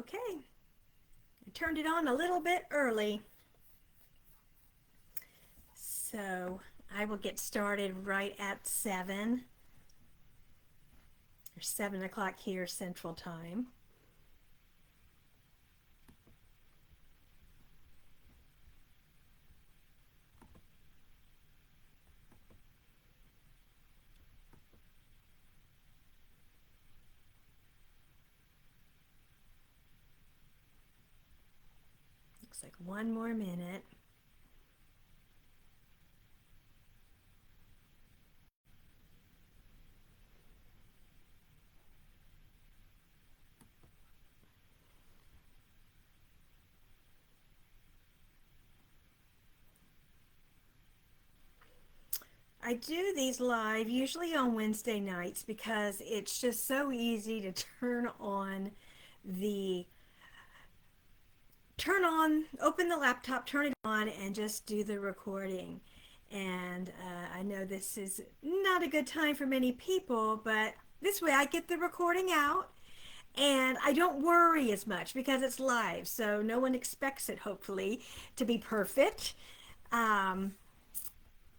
Okay, I turned it on a little bit early, so I will get started right at 7 or 7 o'clock here Central Time. Looks like one more minute. I do these live usually on Wednesday nights because it's just so easy to open the laptop, turn it on, and just do the recording. And I know this is not a good time for many people, but this way I get the recording out and I don't worry as much because it's live, so no one expects it, hopefully, to be perfect. Um,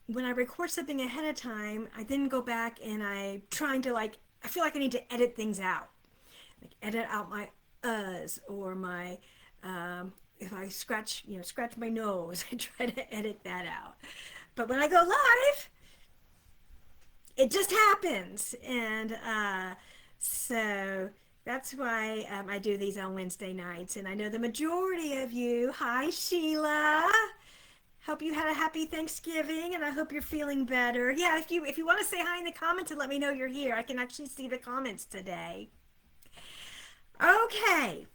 when I record something ahead of time, I then go back and I feel like I need to edit things out. Like edit out my uhs or my, if I scratch my nose, I try to edit that out. But when I go live, it just happens. And so that's why I do these on Wednesday nights. And I know the majority of you, hi Sheila. Hope you had a happy Thanksgiving and I hope you're feeling better. Yeah, if you want to say hi in the comments and let me know you're here, I can actually see the comments today. Okay.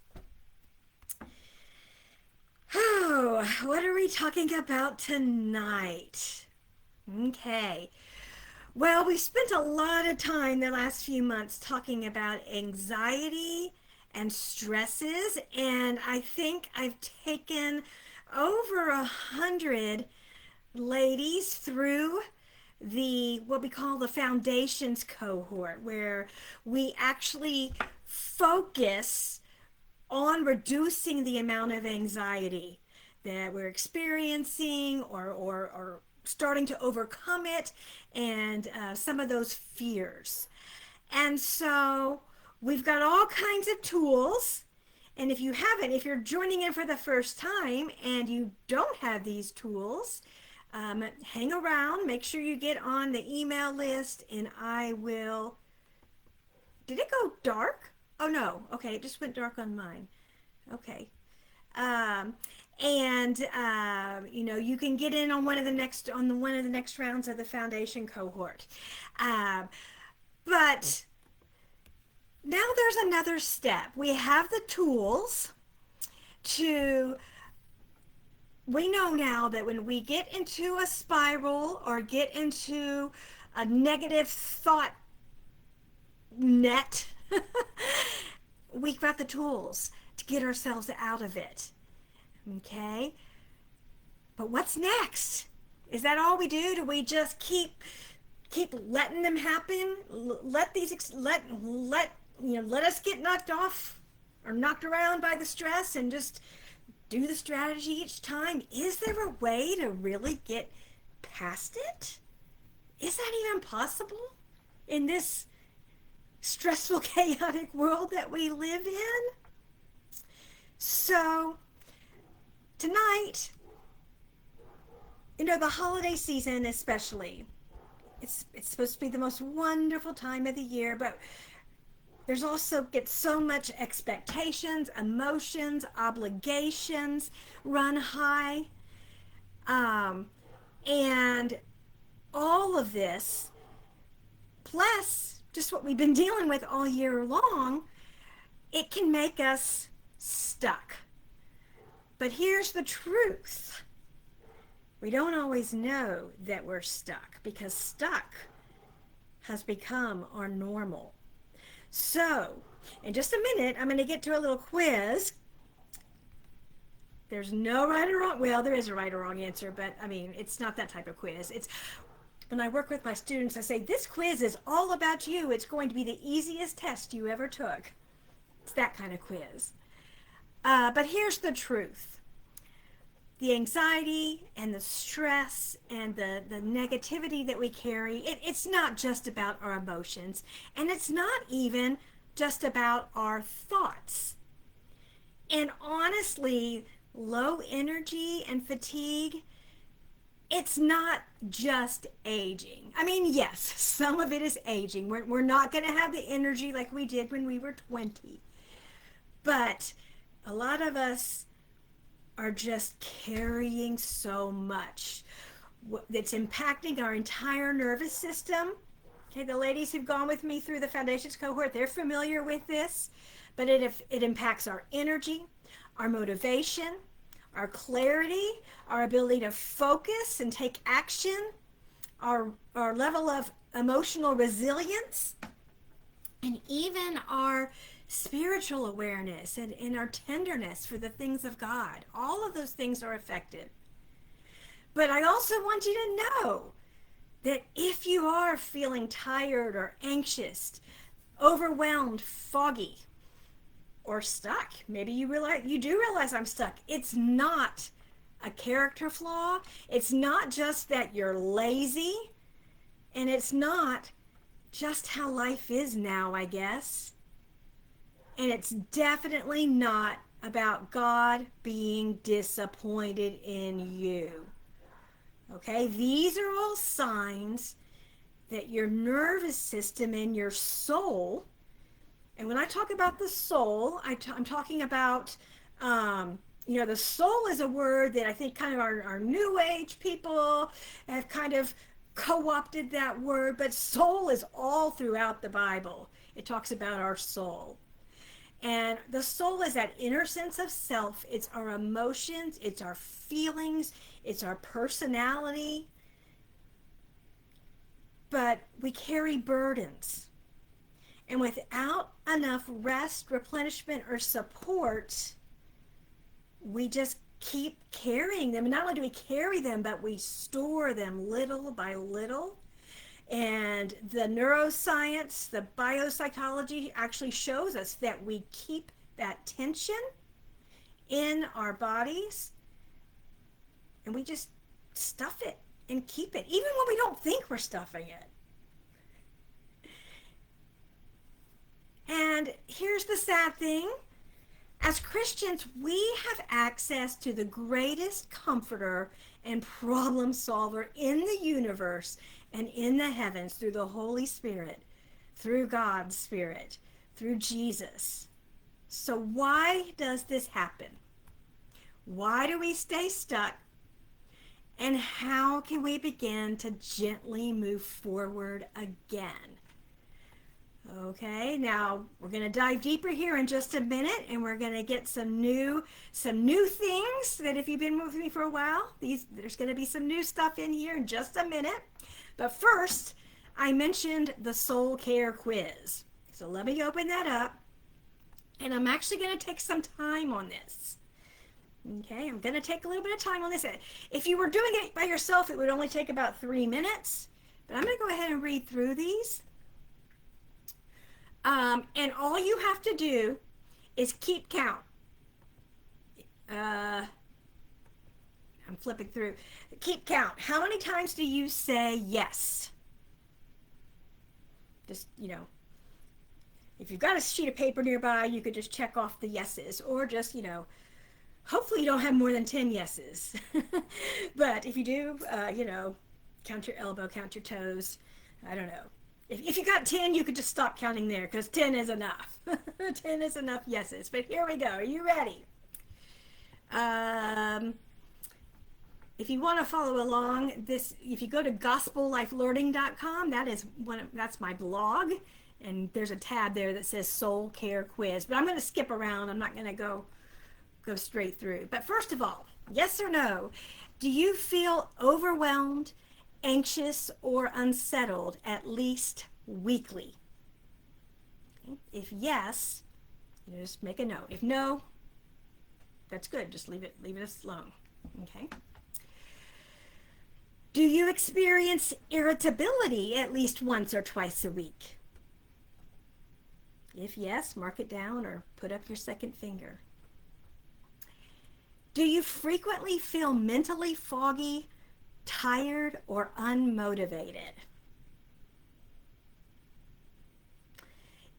Oh, what are we talking about tonight? Okay. Well, we spent a lot of time the last few months talking about anxiety and stresses, and I think I've taken over 100 ladies through what we call the foundations cohort, where we actually focus on reducing the amount of anxiety that we're experiencing or starting to overcome it and some of those fears. And so we've got all kinds of tools. And if you're joining in for the first time and you don't have these tools, hang around, make sure you get on the email list, and I will. Did it go dark? Oh no. Okay, it just went dark on mine. Okay. Um, and you can get in on one of the next rounds of the foundation cohort. But now there's another step. We have the tools to. We know now that when we get into a spiral or get into a negative thought net, we've got the tools to get ourselves out of it. Okay? But what's next? Is that all we do? Do we just keep letting them happen? Let us get knocked off or knocked around by the stress and just do the strategy each time? Is there a way to really get past it? Is that even possible in this stressful, chaotic world that we live in? So tonight, the holiday season especially, it's supposed to be the most wonderful time of the year, but there's also gets so much expectations, emotions, obligations run high. And all of this, plus just what we've been dealing with all year long, it can make us stuck. But here's the truth. We don't always know that we're stuck because stuck has become our normal. So, in just a minute, I'm going to get to a little quiz. There's no right or wrong. Well, there is a right or wrong answer, but I mean, it's not that type of quiz. It's when I work with my students, I say, this quiz is all about you. It's going to be the easiest test you ever took. It's that kind of quiz. But here's the truth. The anxiety and the stress and the negativity that we carry, it's not just about our emotions, and it's not even just about our thoughts. And honestly, low energy and fatigue, it's not just aging. I mean, yes, some of it is aging. We're not going to have the energy like we did when we were 20. But a lot of us are just carrying so much that's impacting our entire nervous system. Okay, the ladies who've gone with me through the Foundations cohort, they're familiar with this, but it impacts our energy, our motivation, our clarity, our ability to focus and take action, our level of emotional resilience, and even our spiritual awareness and our tenderness for the things of God. All of those things are affected. But I also want you to know that if you are feeling tired or anxious, overwhelmed, foggy, or stuck, maybe you do realize I'm stuck. It's not a character flaw. It's not just that you're lazy, and it's not just how life is now, I guess. And it's definitely not about God being disappointed in you. Okay, these are all signs that your nervous system and your soul, and when I talk about the soul, I'm talking about, the soul is a word that I think kind of our new age people have kind of co-opted that word, but soul is all throughout the Bible. It talks about our soul. And the soul is that inner sense of self. It's our emotions, it's our feelings, it's our personality. But we carry burdens. And without enough rest, replenishment, or support, we just keep carrying them. And not only do we carry them, but we store them little by little. And the neuroscience, the biopsychology actually shows us that we keep that tension in our bodies and we just stuff it and keep it, even when we don't think we're stuffing it. And here's the sad thing. As Christians, we have access to the greatest comforter and problem solver in the universe and in the heavens through the Holy Spirit, through God's Spirit, through Jesus. So why does this happen? Why do we stay stuck? And how can we begin to gently move forward again? Okay, now we're going to dive deeper here in just a minute, and we're going to get some new things that if you've been with me for a while, there's going to be some new stuff in here in just a minute. But first, I mentioned the soul care quiz. So let me open that up, and I'm actually going to take some time on this. Okay, I'm going to take a little bit of time on this. If you were doing it by yourself, it would only take about 3 minutes, but I'm going to go ahead and read through these. And all you have to do is keep count. I'm flipping through. Keep count. How many times do you say yes? Just, if you've got a sheet of paper nearby, you could just check off the yeses, or just, hopefully you don't have more than 10 yeses. But if you do, count your elbow, count your toes. I don't know. If you got 10, you could just stop counting there, because 10 is enough. 10 is enough yeses. But here we go. Are you ready? If you want to follow along, if you go to gospelLifeLearning.com, that's my blog, and there's a tab there that says Soul Care Quiz. But I'm going to skip around. I'm not going to go straight through. But first of all, yes or no, do you feel overwhelmed, anxious, or unsettled at least weekly? Okay. If yes, just make a note. If no, that's good. Just leave it alone. Okay. Do you experience irritability at least once or twice a week? If yes, mark it down or put up your second finger. Do you frequently feel mentally foggy, tired, or unmotivated?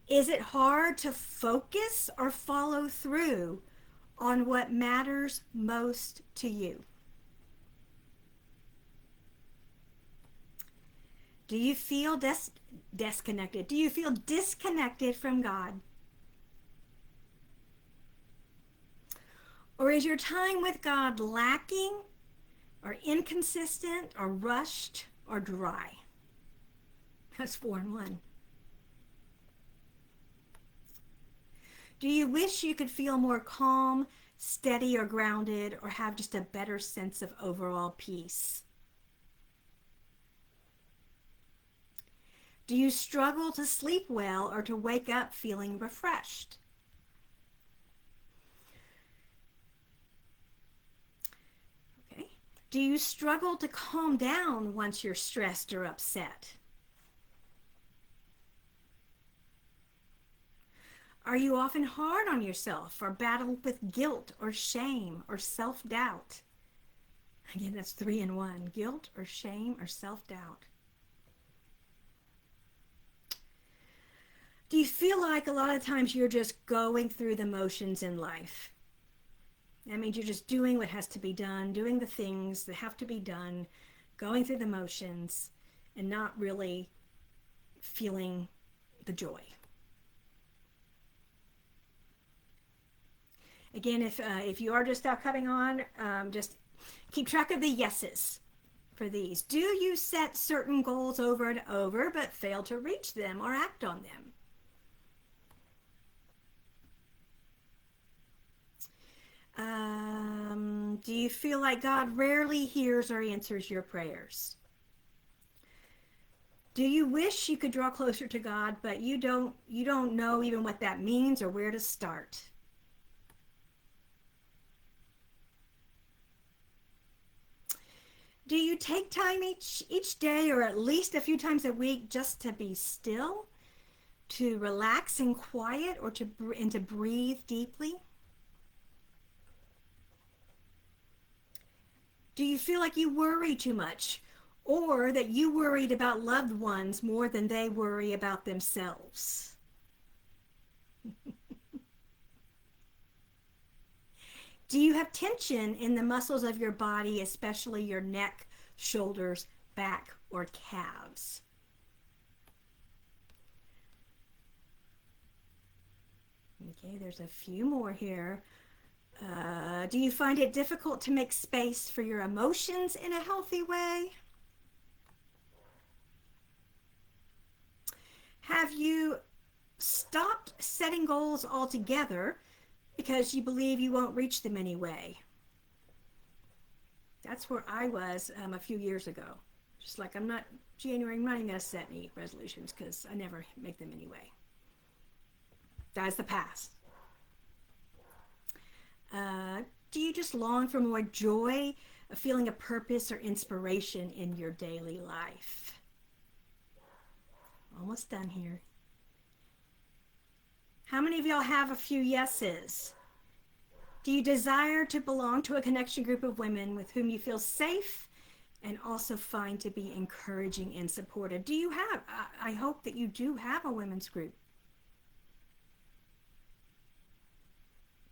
Is it hard to focus or follow through on what matters most to you? Do you feel disconnected? Do you feel disconnected from God? Or is your time with God lacking or inconsistent or rushed or dry? That's 4 and 1. Do you wish you could feel more calm, steady, or grounded, or have just a better sense of overall peace? Do you struggle to sleep well or to wake up feeling refreshed? Okay. Do you struggle to calm down once you're stressed or upset? Are you often hard on yourself or battle with guilt or shame or self-doubt? Again, that's 3 and 1. Guilt or shame or self-doubt. Do you feel like a lot of times you're just going through the motions in life? That means you're just doing what has to be done, doing the things that have to be done, going through the motions, and not really feeling the joy. Again, if you are just now coming on, just keep track of the yeses for these. Do you set certain goals over and over but fail to reach them or act on them? Do you feel like God rarely hears or answers your prayers? Do you wish you could draw closer to God, but you don't know even what that means or where to start? Do you take time each day or at least a few times a week just to be still, to relax and quiet, or to breathe deeply? Do you feel like you worry too much, or that you worried about loved ones more than they worry about themselves? Do you have tension in the muscles of your body, especially your neck, shoulders, back, or calves? Okay, there's a few more here. Do you find it difficult to make space for your emotions in a healthy way? Have you stopped setting goals altogether because you believe you won't reach them anyway? That's where I was a few years ago. Just like I'm not even going to set any resolutions because I never make them anyway. That's the past. Do you just long for more joy, a feeling of purpose or inspiration in your daily life? Almost done here. How many of y'all have a few yeses? Do you desire to belong to a connection group of women with whom you feel safe and also find to be encouraging and supportive? Do you have, I hope that you do have a women's group.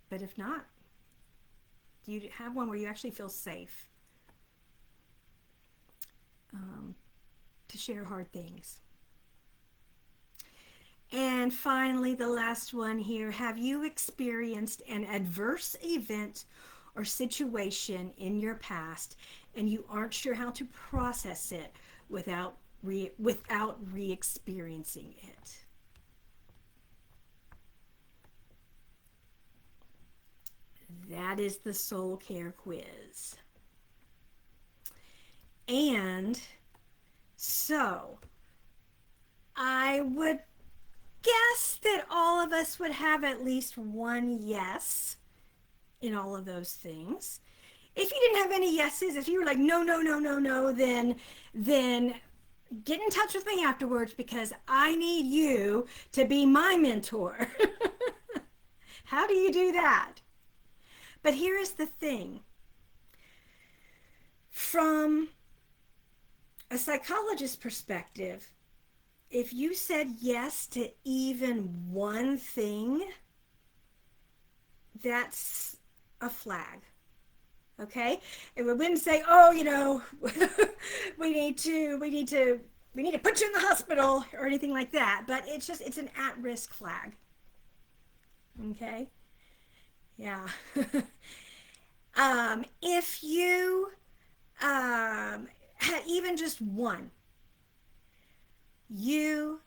But if not, do you have one where you actually feel safe to share hard things? And finally, the last one here, have you experienced an adverse event or situation in your past and you aren't sure how to process it without re-experiencing it? That is the soul care quiz. And so I would guess that all of us would have at least one yes in all of those things. If you didn't have any yeses, if you were like, no, no, no, no, no, then get in touch with me afterwards because I need you to be my mentor. How do you do that? But here is the thing. From a psychologist's perspective, if you said yes to even one thing, that's a flag. Okay? And we wouldn't say, oh, we need to put you in the hospital or anything like that. But it's an at-risk flag. Okay? Yeah. If you had even just one, you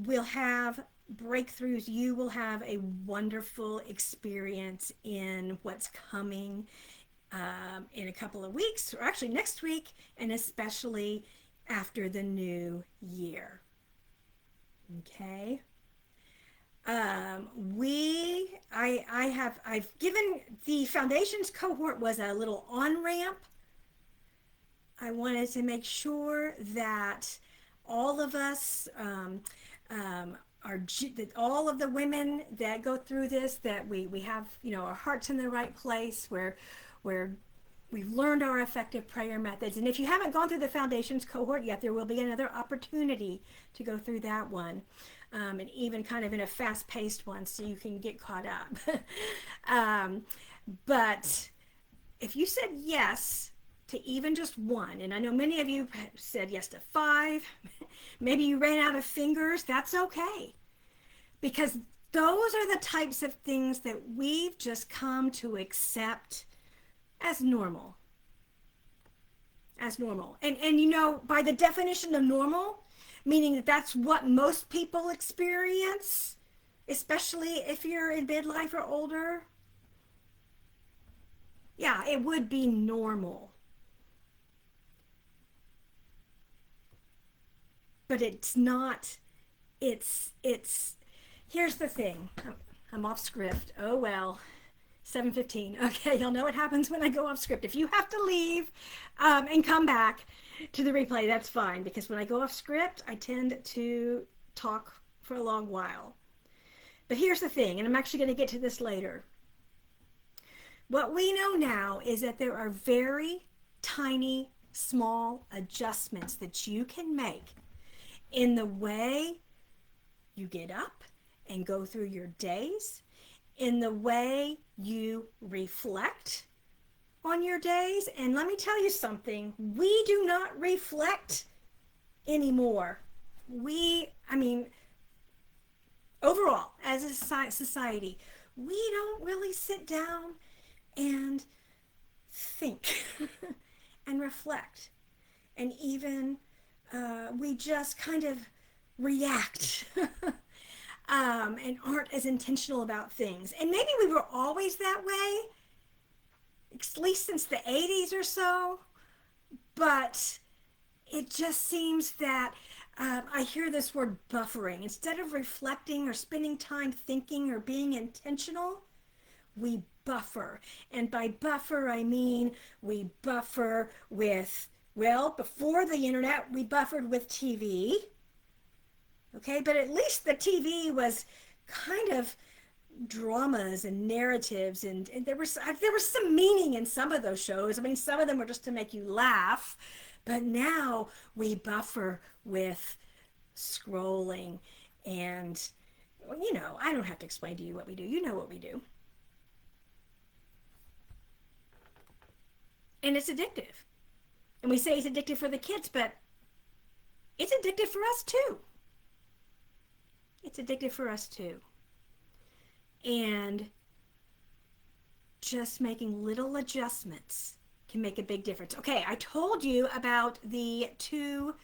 will have breakthroughs. You will have a wonderful experience in what's coming in a couple of weeks, or actually next week, and especially after the new year. Okay. I've given the foundations cohort was a little on-ramp. I wanted to make sure that all of us that all of the women that go through this, that we have our hearts in the right place, where we've learned our effective prayer methods. And if you haven't gone through the foundations cohort yet, there will be another opportunity to go through that one, and even kind of in a fast-paced one, so you can get caught up. But if you said yes to even just one, and I know many of you said yes to 5, maybe you ran out of fingers, that's okay. Because those are the types of things that we've just come to accept as normal. As normal. And by the definition of normal, meaning that that's what most people experience, especially if you're in midlife or older, yeah, it would be normal. But it's not, it's here's the thing. I'm off script. Oh well. 7:15. Okay, you'll know what happens when I go off script. If you have to leave and come back to the replay, that's fine, because when I go off script, I tend to talk for a long while. But here's the thing, and I'm actually going to get to this later. What we know now is that there are very tiny, small adjustments that you can make in the way you get up and go through your days, in the way you reflect on your days. And let me tell you something, we do not reflect anymore. Overall, as a society, we don't really sit down and think and reflect. And even we just kind of react and aren't as intentional about things. And maybe we were always that way, at least since the 80s or so, but it just seems that I hear this word buffering. Instead of reflecting or spending time thinking or being intentional, we buffer. And by buffer, I mean we buffer with, before the internet, we buffered with TV. Okay, but at least the TV was kind of dramas and narratives, and there was some meaning in some of those shows. I mean, some of them were just to make you laugh, but now we buffer with scrolling, and I don't have to explain to you what we do. You know what we do. And it's addictive. And we say it's addictive for the kids, but it's addictive for us too. It's addictive for us too. And just making little adjustments can make a big difference. Okay, I told you about the two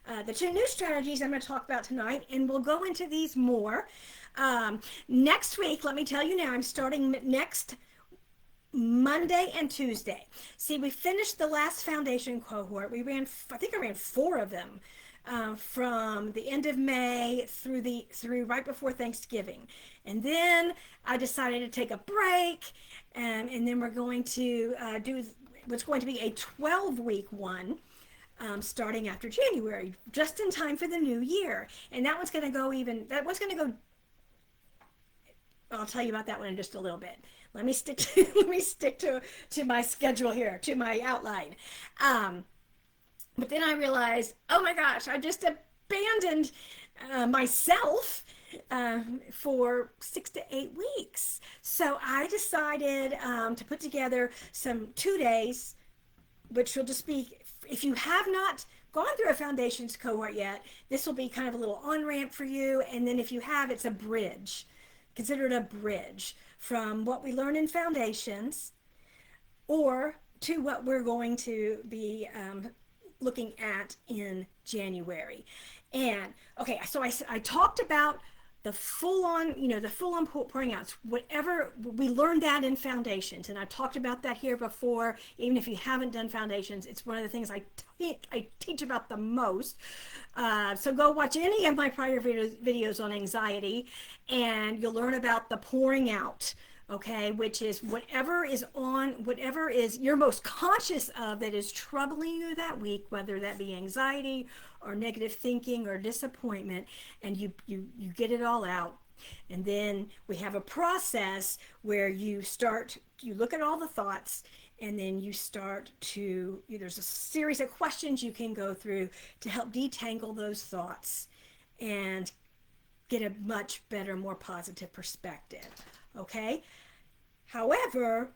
new strategies I'm going to talk about tonight, and we'll go into these more. Next week, let me tell you now, I'm starting next Monday and Tuesday. See, we finished the last foundation cohort. I think I ran 4 of them. From the end of May through right before Thanksgiving. And then I decided to take a break, and then we're going to do what's going to be a 12-week one starting after January, just in time for the new year. And that one's going to go I'll tell you about that one in just a little bit. let me stick to my schedule here, to my outline. Um, but then I realized, oh my gosh, I just abandoned myself for 6 to 8 weeks. So I decided to put together some 2 days, which will just be, if you have not gone through a foundations cohort yet, this will be kind of a little on ramp for you. And then if you have, it's a bridge. Consider it a bridge from what we learn in foundations or to what we're going to be looking at in January. And okay, so I talked about the full on, the full on pouring out, whatever we learned that in foundations. And I've talked about that here before. Even if you haven't done foundations, it's one of the things I teach about the most. So go watch any of my prior videos on anxiety and you'll learn about the pouring out. Okay, which is whatever is you're most conscious of that is troubling you that week, whether that be anxiety or negative thinking or disappointment, and you get it all out. And then we have a process where you look at all the thoughts, and then you start to, there's a series of questions you can go through to help detangle those thoughts and get a much better, more positive perspective. Okay? However,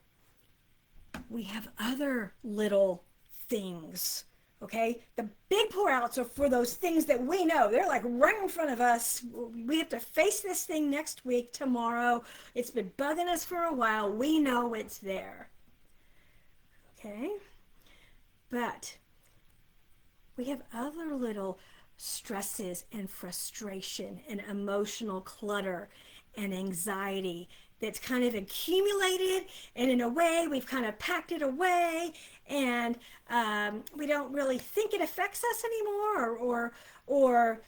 we have other little things. Okay? The big pour outs are for those things that we know. They're like right in front of us. We have to face this thing next week, tomorrow. It's been bugging us for a while. We know it's there. Okay? But we have other little stresses and frustration and emotional clutter and anxiety that's kind of accumulated, and in a way we've kind of packed it away, and we don't really think it affects us anymore, or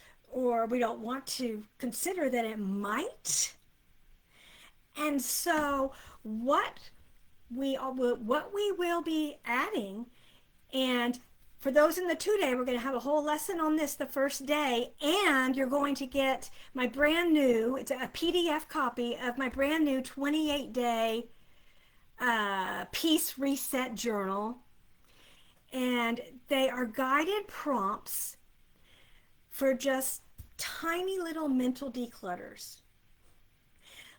we don't want to consider that it might. And so what we will be adding, and for those in the 2-day, we're going to have a whole lesson on this the first day, and you're going to get my brand new, it's a PDF copy of my brand new 28-day Peace Reset Journal. And they are guided prompts for just tiny little mental declutters.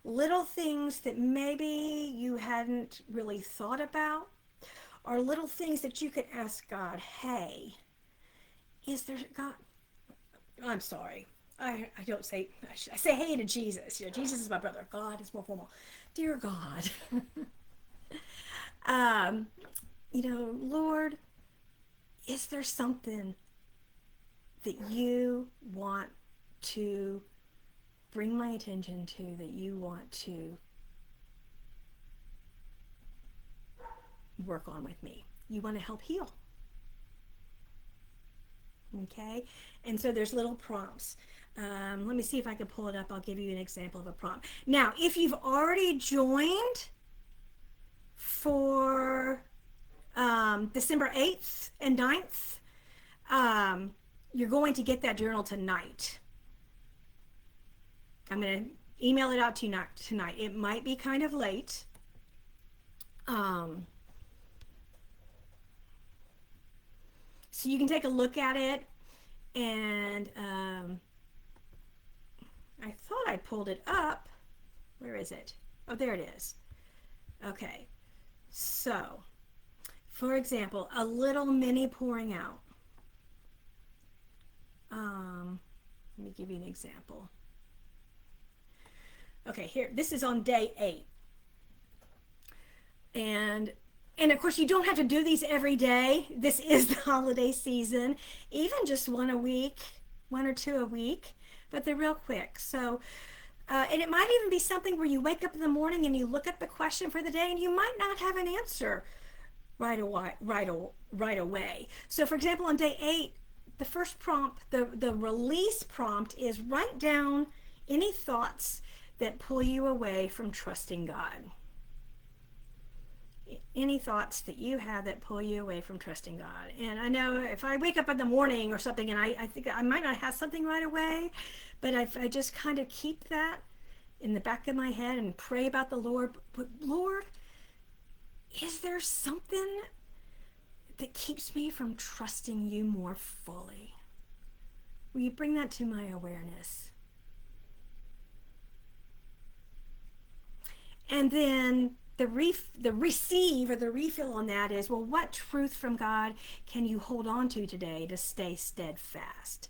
Little things that maybe you hadn't really thought about, or little things that you could ask God, hey, is there God? I'm sorry. I don't say, I say hey to Jesus. Jesus is my brother. God is more formal. Dear God, Lord, is there something that you want to bring my attention to, that you want to work on with me? You want to help heal. Okay? And so there's little prompts. Let me see if I can pull it up. I'll give you an example of a prompt. Now, if you've already joined for December 8th and 9th, you're going to get that journal tonight. I'm going to email it out to you tonight. It might be kind of late. So you can take a look at it, and I thought I pulled it up. Where is it? Oh, there it is. Okay. So, for example, a little mini pouring out. Let me give you an example. Okay, here, this is on day 8. And of course, you don't have to do these every day. This is the holiday season. Even just one a week, 1 or 2 a week, but they're real quick. So, and it might even be something where you wake up in the morning and you look at the question for the day, and you might not have an answer right away. So, for example, on day 8, the first prompt, the release prompt, is write down any thoughts that pull you away from trusting God. Any thoughts that you have that pull you away from trusting God. And I know if I wake up in the morning or something and I think I might not have something right away, but if I just kind of keep that in the back of my head and pray about the Lord. But Lord, is there something that keeps me from trusting you more fully? Will you bring that to my awareness? And then the receive or the refill on that is, well, what truth from God can you hold on to today to stay steadfast?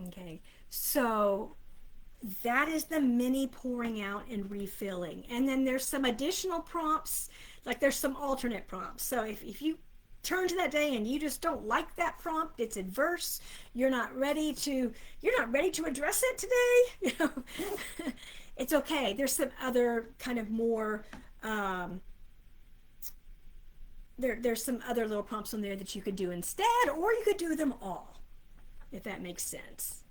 Okay, so that is the mini pouring out and refilling. And then there's some additional prompts, like there's some alternate prompts. So if you turn to that day and you just don't like that prompt, it's adverse, you're not ready to address it today, it's okay. There's some other kind of more there's some other little prompts on there that you could do instead, or you could do them all, if that makes sense.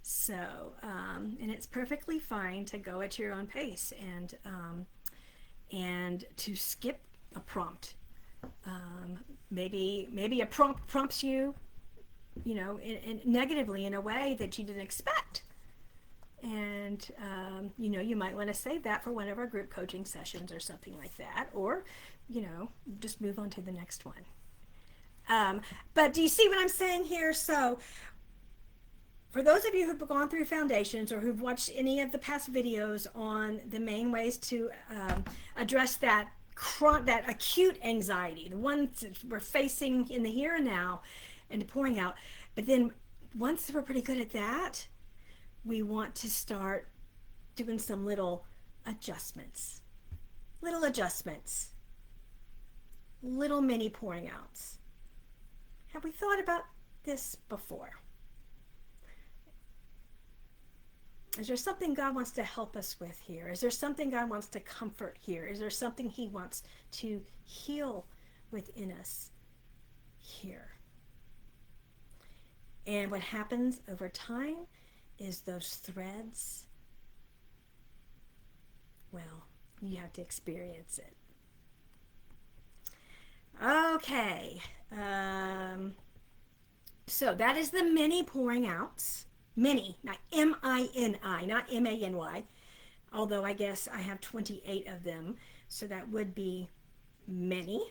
So and it's perfectly fine to go at your own pace and to skip a prompt. Maybe a prompt prompts you, in negatively in a way that you didn't expect. And, you might want to save that for one of our group coaching sessions or something like that, or, just move on to the next one. But do you see what I'm saying here? So for those of you who've gone through foundations or who've watched any of the past videos on the main ways to address that acute anxiety, the ones that we're facing in the here and now and pouring out, but then once we're pretty good at that, we want to start doing some little adjustments, little mini pouring outs. Have we thought about this before? Is there something God wants to help us with here? Is there something God wants to comfort here? Is there something he wants to heal within us here? And what happens over time is those threads, well, you have to experience it. Okay. So that is the mini pouring outs. Mini, not M-I-N-I, not M-A-N-Y. Although I guess I have 28 of them, so that would be many.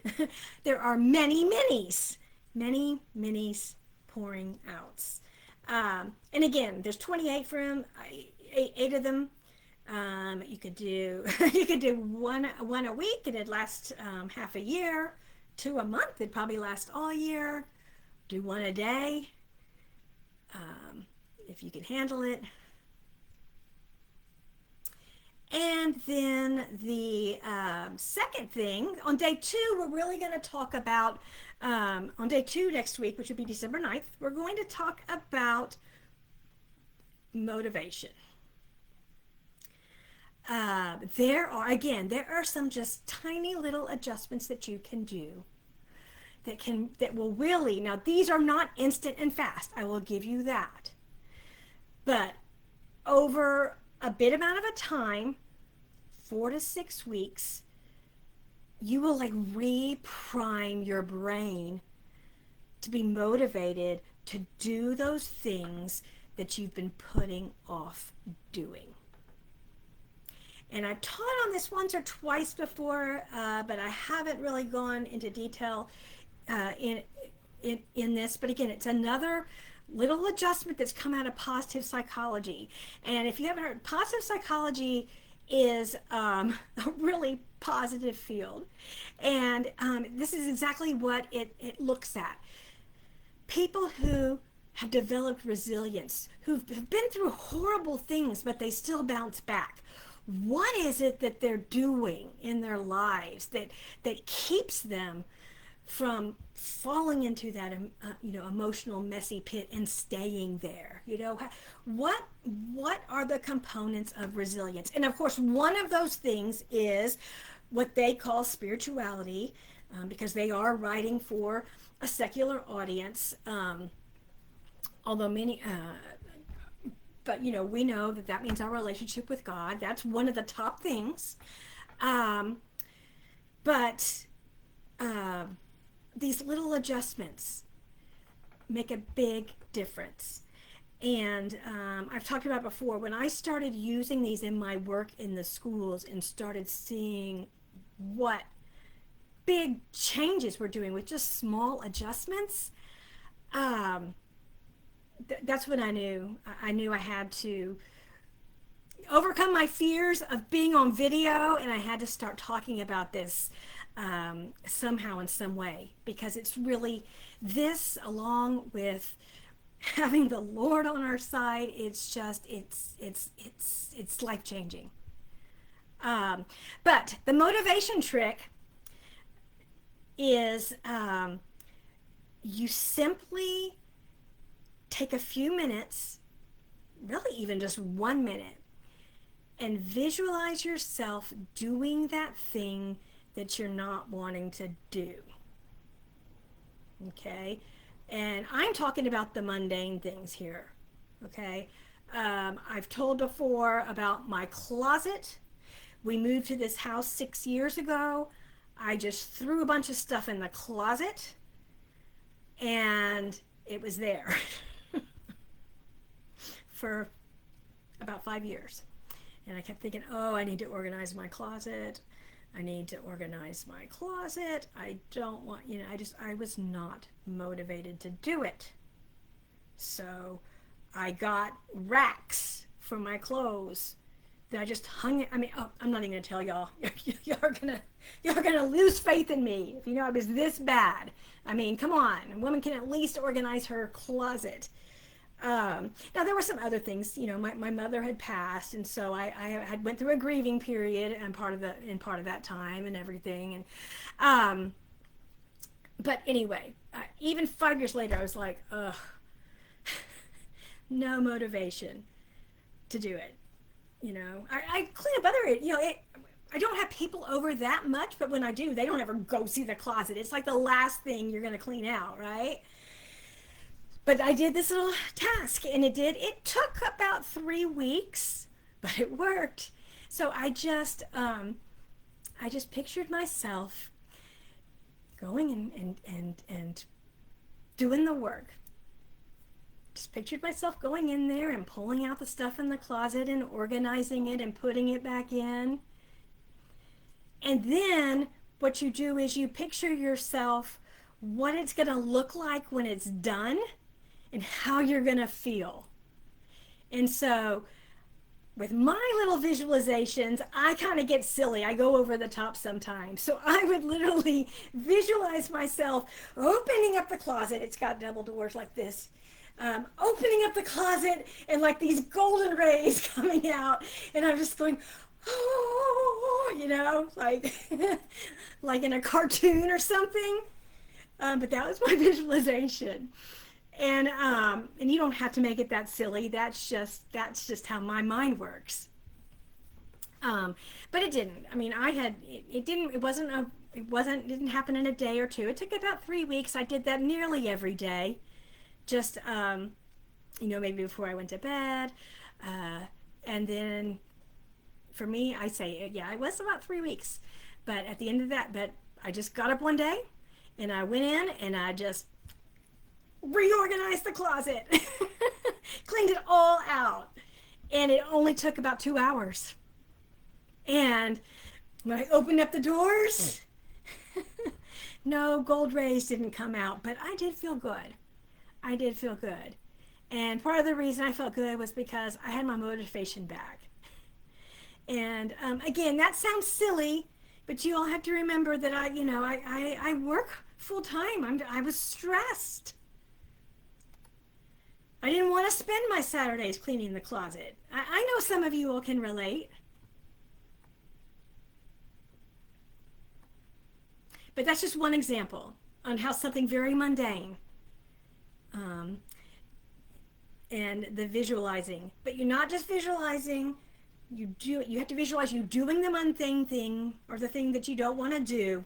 There are many minis. Many minis pouring outs. And again, there's 28 for them, eight of them. You could do one a week, and it'd last half a year. 2 a month, it'd probably last all year. Do 1 a day, if you can handle it. And then the second thing, on day 2, we're really going to talk about, on day 2 next week, which would be December 9th, we're going to talk about motivation. There are some just tiny little adjustments that you can do that will really, now these are not instant and fast, I will give you that. But over a bit amount of a time, 4 to 6 weeks, you will re-prime your brain to be motivated to do those things that you've been putting off doing. And I've taught on this once or twice before, but I haven't really gone into detail in this. But again, it's another little adjustment that's come out of positive psychology. And if you haven't heard, positive psychology is a really positive field. And this is exactly what it looks at. People who have developed resilience, who've been through horrible things, but they still bounce back. What is it that they're doing in their lives that keeps them from falling into that emotional messy pit and staying there? What are the components of resilience? And of course, one of those things is what they call spirituality, because they are writing for a secular audience, although many but we know that means our relationship with God. That's one of the top things. But these little adjustments make a big difference. And I've talked about before, when I started using these in my work in the schools and started seeing what big changes we're doing with just small adjustments, um, that's when I knew I had to overcome my fears of being on video, and I had to start talking about this somehow in some way, because it's really this, along with having the Lord on our side, it's just it's life changing. But the motivation trick is you simply take a few minutes, really even just 1 minute, and visualize yourself doing that thing that you're not wanting to do. Okay? And I'm talking about the mundane things here. Okay? I've told before about my closet. We moved to this house 6 years ago. I just threw a bunch of stuff in the closet, and it was there for about 5 years. And I kept thinking, oh, I need to organize my closet. I need to organize my closet. I don't want, I was not motivated to do it. So I got racks for my clothes that I just hung it. I mean, I'm not even gonna tell y'all. You're gonna lose faith in me if you know I was this bad. I mean, come on, a woman can at least organize her closet. Now there were some other things. My mother had passed, and so I had went through a grieving period and part of that time and everything. And but anyway, even 5 years later, I was like, ugh, no motivation to do it. I clean up other. I don't have people over that much, but when I do, they don't ever go see the closet. It's like the last thing you're going to clean out, right? But I did this little task, and it took about 3 weeks, but it worked. So I just pictured myself going and doing the work. Just pictured myself going in there and pulling out the stuff in the closet and organizing it and putting it back in. And then what you do is you picture yourself what it's going to look like when it's done and how you're going to feel. And so with my little visualizations, I kind of get silly. I go over the top sometimes. So I would literally visualize myself opening up the closet. It's got double doors like this. Opening up the closet and like these golden rays coming out. And I'm just going, oh, like, like in a cartoon or something. But that was my visualization. And you don't have to make it that silly. That's just how my mind works. But it didn't. I mean, it didn't happen in a day or two. It took about 3 weeks. I did that nearly every day. Just, maybe before I went to bed. And then for me, I say, yeah, it was about 3 weeks. But at the end of that, I just got up one day and I went in and I just reorganized the closet, cleaned it all out, and it only took about 2 hours. And when I opened up the doors, no, gold rays didn't come out, but I did feel good. And part of the reason I felt good was because I had my motivation back. And again, that sounds silly, but you all have to remember that I work full time. I was stressed. I didn't want to spend my Saturdays cleaning the closet. I know some of you all can relate. But that's just one example on how something very mundane and the visualizing. But you're not just visualizing. You have to visualize you doing the mundane thing or the thing that you don't want to do,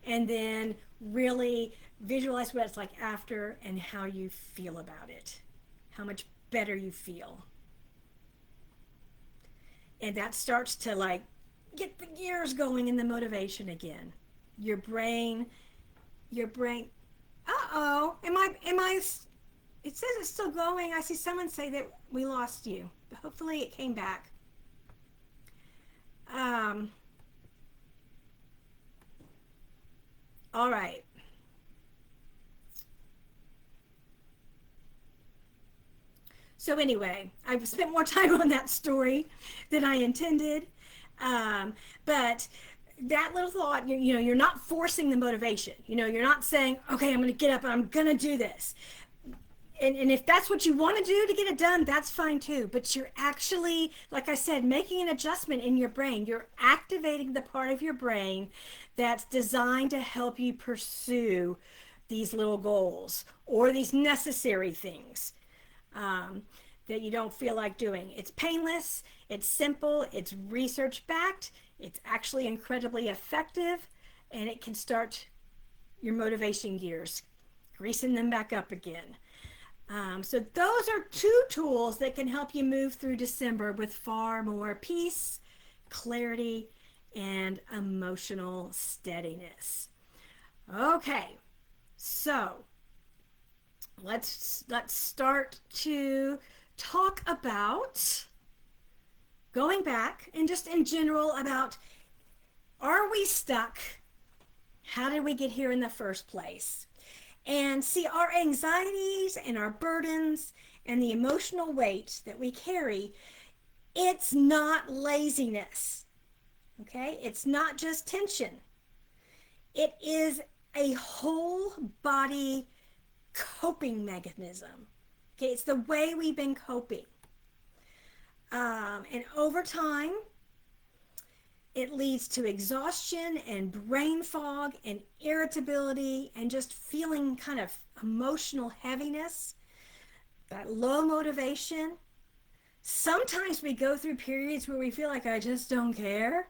and then really visualize what it's like after and how you feel about it, how much better you feel. And that starts to like get the gears going in the motivation again. Your brain, uh-oh, am I It says it's still going. I see someone say that we lost you. But hopefully it came back. Um, all right. So anyway, I've spent more time on that story than I intended. Um, but that little thought, you know, you're not forcing the motivation. You know, you're not saying, okay, I'm going to get up and I'm going to do this. And if that's what you want to do to get it done, that's fine too. But you're actually, like I said, making an adjustment in your brain. You're activating the part of your brain that's designed to help you pursue these little goals or these necessary things um, that you don't feel like doing. It's painless, it's simple, it's research backed, it's actually incredibly effective, and it can start your motivation gears, greasing them back up again. So those are two tools that can help you move through December with far more peace, clarity, and emotional steadiness. Okay, so let's start to talk about going back and just in general about, are we stuck? How did we get here in the first place? And see, our anxieties and our burdens and the emotional weight that we carry, it's not laziness. Okay? It's not just tension. It is a whole body coping mechanism. Okay? It's the way we've been coping. And over time, it leads to exhaustion and brain fog and irritability and just feeling kind of emotional heaviness, that low motivation. Sometimes we go through periods where we feel like I just don't care.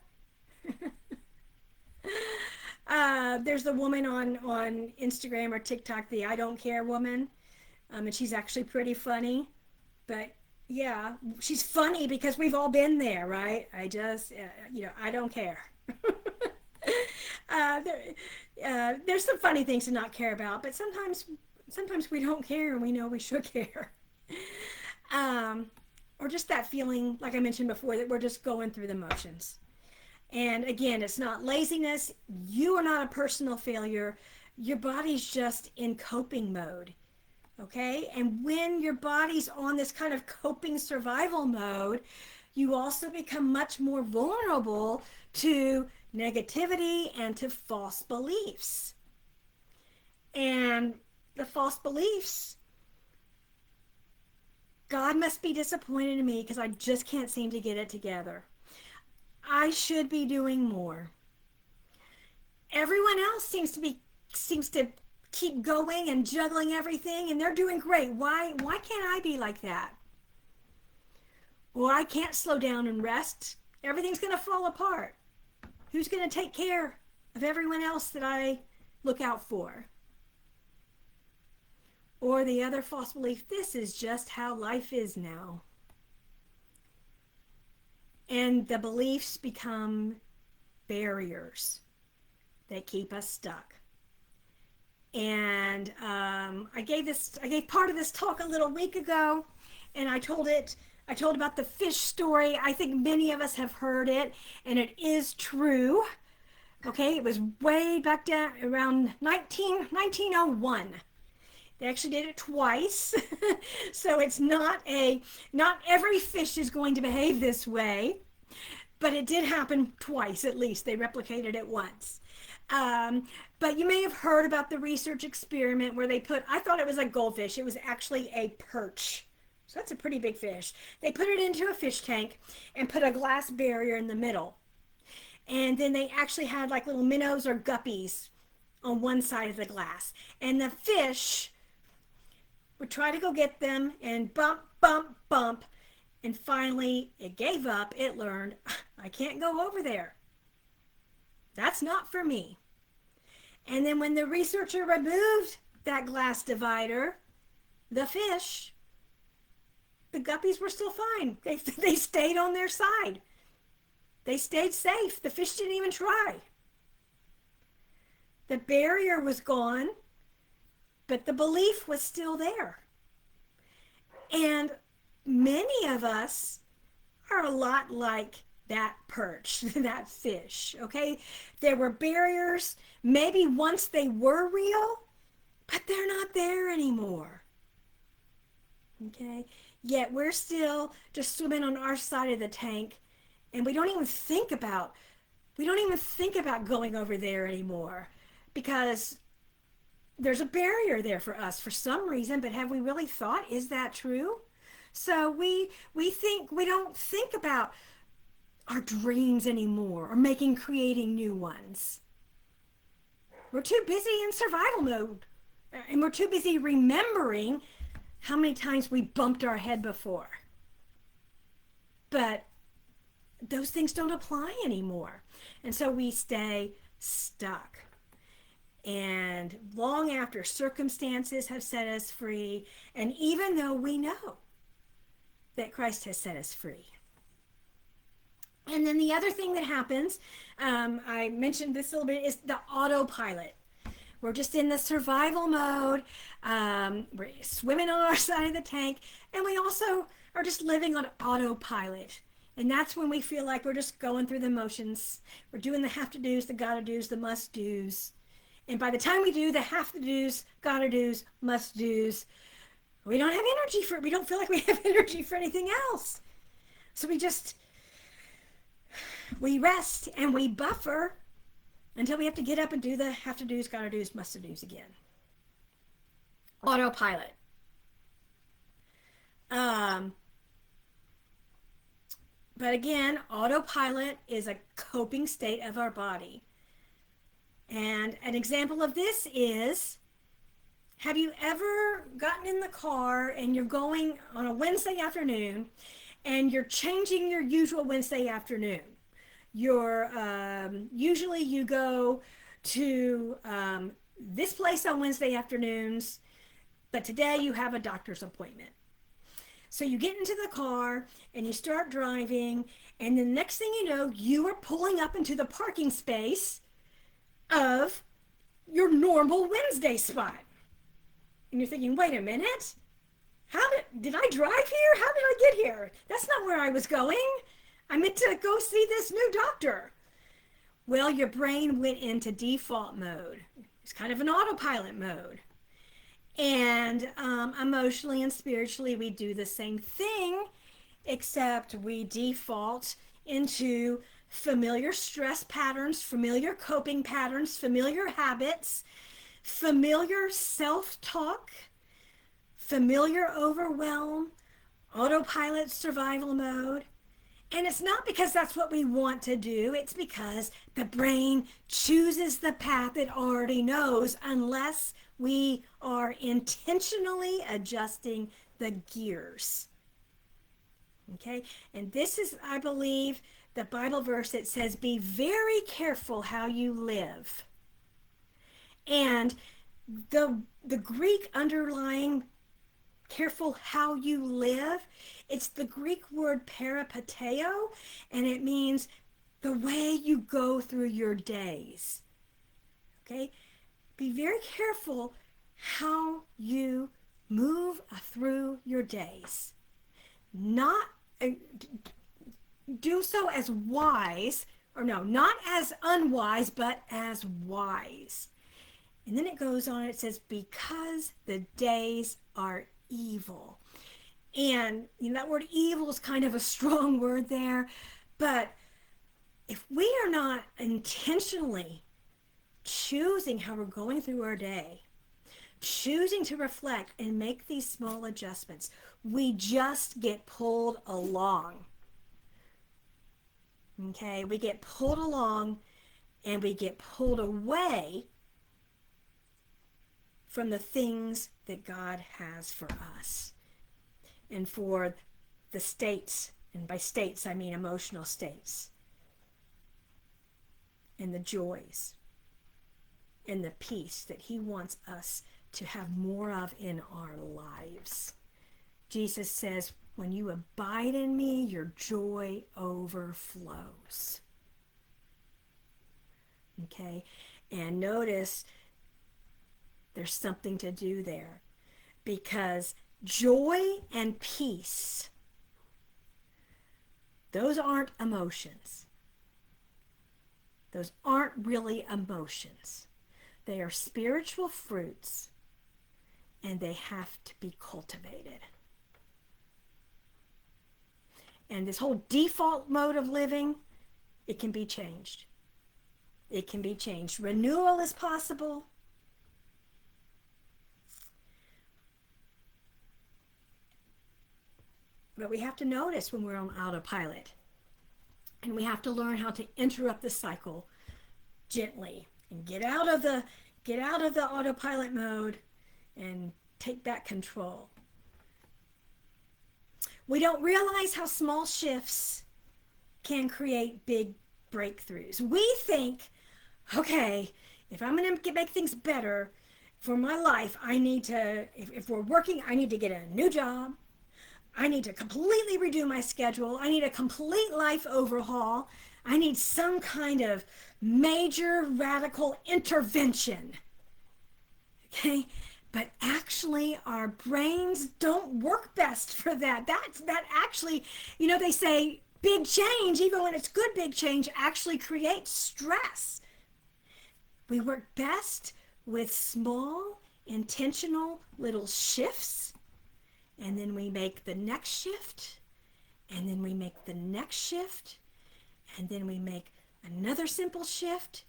There's the woman on Instagram or TikTok, the I don't care woman, and she's actually pretty funny. But yeah, she's funny because we've all been there, right? I just, I don't care. There's some funny things to not care about, but sometimes we don't care and we know we should care. Or just that feeling, like I mentioned before, that we're just going through the motions. And again, it's not laziness. You are not a personal failure. Your body's just in coping mode. Okay? And when your body's on this kind of coping survival mode, you also become much more vulnerable to negativity and to false beliefs. And the false beliefs, God must be disappointed in me because I just can't seem to get it together. I should be doing more. Everyone else seems to keep going and juggling everything, and they're doing great. Why can't I be like that? Or I can't slow down and rest. Everything's going to fall apart. Who's going to take care of everyone else that I look out for? Or the other false belief, this is just how life is now. And the beliefs become barriers that keep us stuck. And I gave part of this talk a little week ago, and I told about the fish story. I think many of us have heard it, and it is true. Okay, it was way back down around 1901. They actually did it twice. So it's not every fish is going to behave this way, but it did happen twice at least. They replicated it once. But you may have heard about the research experiment where I thought it was a goldfish. It was actually a perch. So that's a pretty big fish. They put it into a fish tank and put a glass barrier in the middle. And then they actually had like little minnows or guppies on one side of the glass. And the fish would try to go get them and bump, bump, bump. And finally, it gave up. It learned, I can't go over there. That's not for me. And then when the researcher removed that glass divider, the guppies were still fine. They stayed on their side. They stayed safe. The fish didn't even try. The barrier was gone, but the belief was still there. And many of us are a lot like that perch, that fish, okay? There were barriers. Maybe once they were real, but they're not there anymore, okay? Yet we're still just swimming on our side of the tank, and we don't even think about going over there anymore because there's a barrier there for us for some reason. But have we really thought, is that true? So we don't think about our dreams anymore or creating new ones. We're too busy in survival mode, and we're too busy remembering how many times we bumped our head before. But those things don't apply anymore. And so we stay stuck. And long after circumstances have set us free, and even though we know that Christ has set us free. And then the other thing that happens, I mentioned this a little bit, is the autopilot. We're just in the survival mode. We're swimming on our side of the tank, and we also are just living on autopilot. And that's when we feel like we're just going through the motions. We're doing the have to do's, the gotta do's, the must do's. And by the time we do the have to do's, gotta do's, must do's, we don't have energy for it. We don't feel like we have energy for anything else. So we rest and we buffer until we have to get up and do the have to do's, gotta do's, must do's again. Autopilot. But again, autopilot is a coping state of our body. And an example of this is, have you ever gotten in the car and you're going on a Wednesday afternoon and you're changing your usual Wednesday afternoon? Usually you go to this place on Wednesday afternoons, but today you have a doctor's appointment. So you get into the car and you start driving, and the next thing you know, you are pulling up into the parking space of your normal Wednesday spot. And you're thinking, wait a minute, did I drive here? How did I get here? That's not where I was going. I meant to go see this new doctor. Well, your brain went into default mode. It's kind of an autopilot mode. And emotionally and spiritually, we do the same thing, except we default into familiar stress patterns, familiar coping patterns, familiar habits, familiar self-talk, familiar overwhelm, autopilot survival mode. And it's not because that's what we want to do. It's because the brain chooses the path it already knows unless we are intentionally adjusting the gears. Okay? And this is, I believe, the Bible verse that says, be very careful how you live. And the Greek underlying careful how you live, it's the Greek word peripateo, and it means the way you go through your days. Okay? Be very careful how you move through your days. Not do so as wise, or no, not as unwise, but as wise. And then it goes on, it says, because the days are evil. And that word evil is kind of a strong word there, but if we are not intentionally choosing how we're going through our day, choosing to reflect and make these small adjustments, we just get pulled along. Okay, we get pulled along and we get pulled away from the things that God has for us and for the states, and by states I mean emotional states, and the joys and the peace that he wants us to have more of in our lives. Jesus says, when you abide in me, your joy overflows. Okay? And notice there's something to do there, because Joy and peace, those aren't emotions. Those aren't really emotions. They are spiritual fruits, and they have to be cultivated. And this whole default mode of living, it can be changed. It can be changed. Renewal is possible. But we have to notice when we're on autopilot. And we have to learn how to interrupt the cycle gently and get out of the autopilot mode and take back control. We don't realize how small shifts can create big breakthroughs. We think, okay, if I'm going to make things better for my life, I need to, if we're working, I need to get a new job. I need to completely redo my schedule. I need a complete life overhaul. I need some kind of major radical intervention. Okay? But actually, our brains don't work best for that. That actually, they say big change, even when it's good big change, actually creates stress. We work best with small, intentional little shifts, and then we make the next shift, and then we make the next shift, and then we make another simple shift.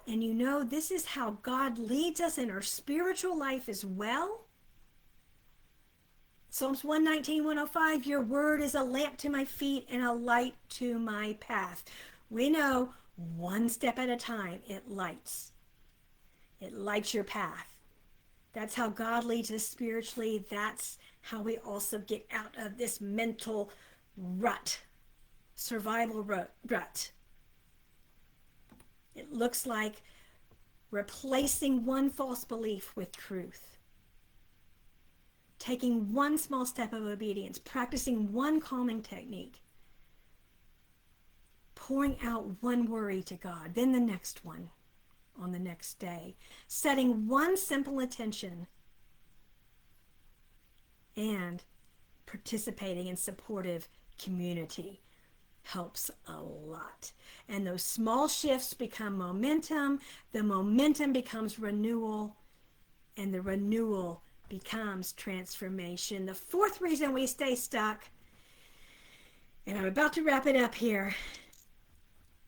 And this is how God leads us in our spiritual life as well. Psalms 119, 105, your word is a lamp to my feet and a light to my path. We know one step at a time, it lights. It lights your path. That's how God leads us spiritually. That's how we also get out of this mental rut, survival rut. It looks like replacing one false belief with truth. Taking one small step of obedience, practicing one calming technique, pouring out one worry to God, then the next one on the next day, setting one simple intention, and participating in supportive community helps a lot. And those small shifts become momentum, the momentum becomes renewal, and the renewal becomes transformation. The fourth reason we stay stuck, and I'm about to wrap it up here,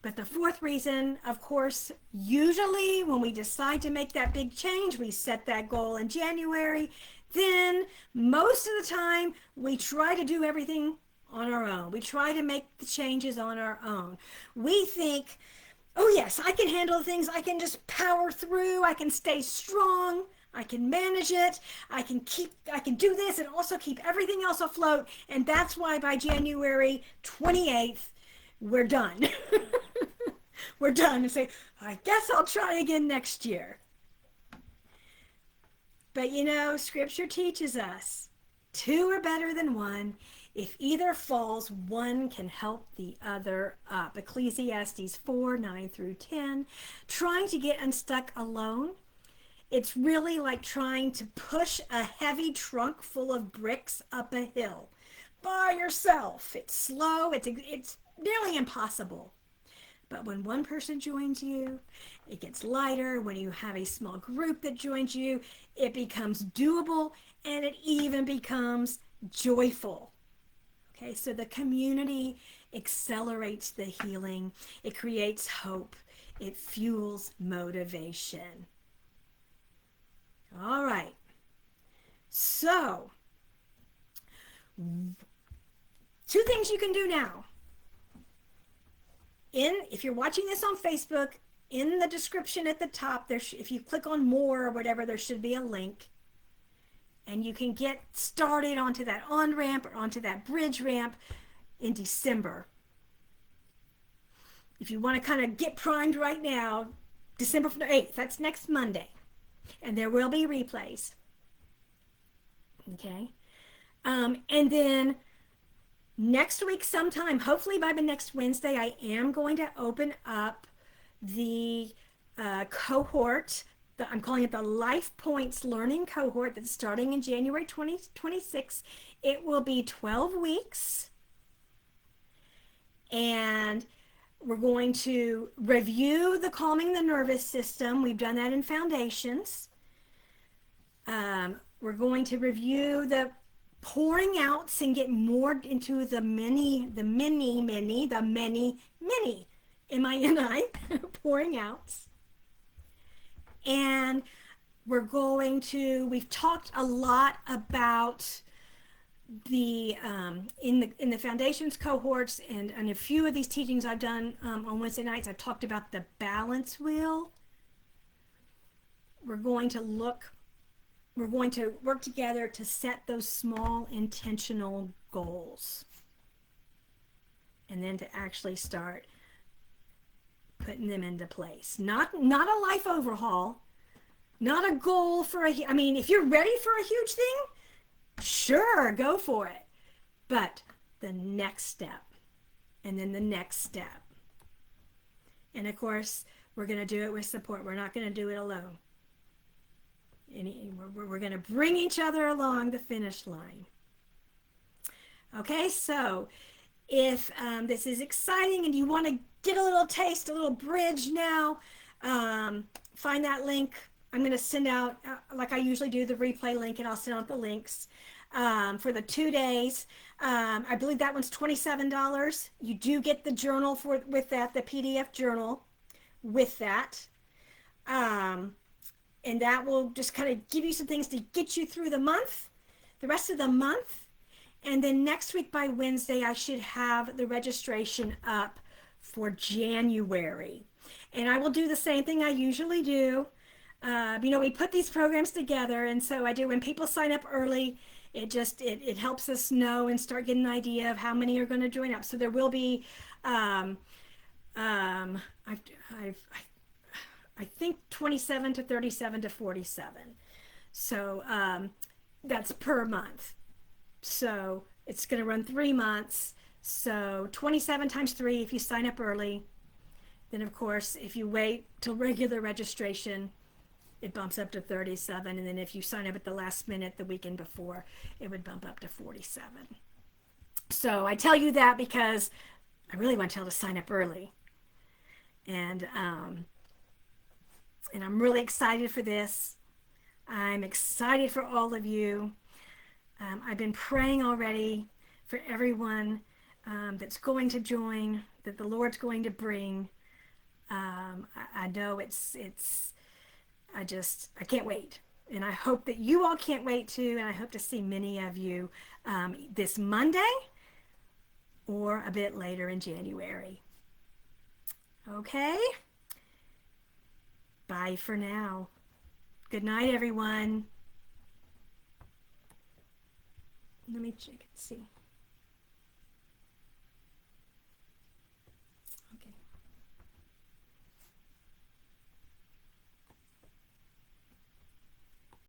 but the fourth reason, of course, usually when we decide to make that big change, we set that goal in January, then most of the time we try to do everything on our own. We try to make the changes on our own. We think, oh yes, I can handle things. I can just power through. I can stay strong. I can manage it. I can do this and also keep everything else afloat. And that's why by January 28th, we're done. We're done and say, I guess I'll try again next year. But Scripture teaches us two are better than one. If either falls, one can help the other up. Ecclesiastes 4, 9 through 10. Trying to get unstuck alone, it's really like trying to push a heavy trunk full of bricks up a hill by yourself. It's slow, it's nearly impossible. But when one person joins you, it gets lighter. When you have a small group that joins you, it becomes doable, and it even becomes joyful. Okay, so the community accelerates the healing. It creates hope. It fuels motivation. All right. So, two things you can do now. If you're watching this on Facebook, in the description at the top, if you click on more or whatever, there should be a link. And you can get started onto that on-ramp or onto that bridge ramp in December. If you want to kind of get primed right now, December 8th, that's next Monday. And there will be replays. Okay? And then next week sometime, hopefully by the next Wednesday, I am going to open up the cohort, I'm calling it the LifePoints Learning Cohort that's starting in January 2026. It will be 12 weeks, and we're going to review the calming the nervous system. We've done that in foundations. We're going to review the pouring outs and get more into the many, M-I-N-I, pouring outs. And we've talked a lot about the in the foundations cohorts and a few of these teachings I've done on Wednesday nights. I've talked about the balance wheel. We're going to work together to set those small intentional goals, and then to actually start putting them into place. Not a life overhaul, not a goal for I mean, if you're ready for a huge thing, sure, go for it. But the next step, and then the next step. And of course, we're going to do it with support. We're not going to do it alone. We're going to bring each other along the finish line. Okay, so if this is exciting and you want to get a little taste, a little bridge now, find that link. I'm going to send out, like I usually do, the replay link, and I'll send out the links for the 2 days. I believe that one's $27. You do get the journal with that, the PDF journal with that. And that will just kind of give you some things to get you through the rest of the month. And then next week by Wednesday, I should have the registration up for January. And I will do the same thing I usually do. We put these programs together, and so I do, when people sign up early, it helps us know and start getting an idea of how many are going to join up. So there will be, I think 27 to 37 to 47. So that's per month. So it's going to run 3 months. So 27 times 3 if you sign up early. Then, of course, if you wait till regular registration, it bumps up to 37. And then if you sign up at the last minute the weekend before, it would bump up to 47. So I tell you that because I really want y'all to sign up early. And I'm really excited for this. I'm excited for all of you. I've been praying already for everyone that's going to join, that the Lord's going to bring. I know I can't wait. And I hope that you all can't wait too. And I hope to see many of you this Monday or a bit later in January. Okay? Bye for now. Good night, everyone. Let me check and see.